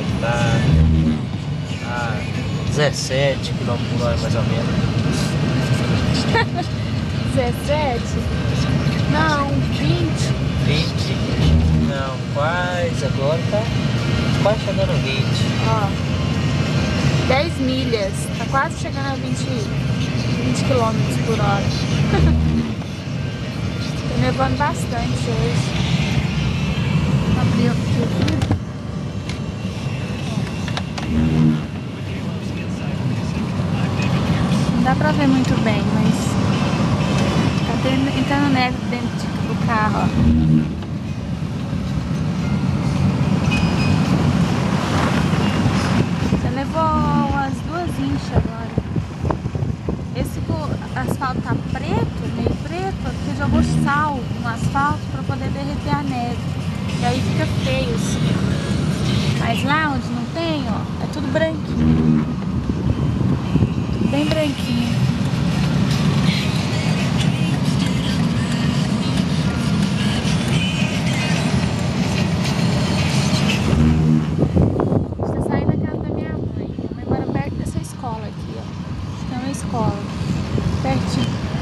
Hoje tá a 17 km por hora mais ou menos. 17? Não, 20. 20? Não, quase. Agora tá quase chegando a 20. Ó, 10 milhas. Tá quase chegando a 20 km por hora. Tô nevando bastante hoje. Vou abrir aqui o vidro. Não dá pra ver muito bem, mas tá entrando neve dentro do carro, ó. Já levou umas 2 inchas agora. Esse asfalto tá preto, meio preto, porque jogou sal no asfalto pra poder derreter a neve. E aí fica feio assim. Mas lá onde não tem, ó, é tudo branquinho. Tudo bem branquinho. Você sai da casa da minha mãe. Minha mãe mora perto dessa escola aqui, ó. Tem uma escola pertinho.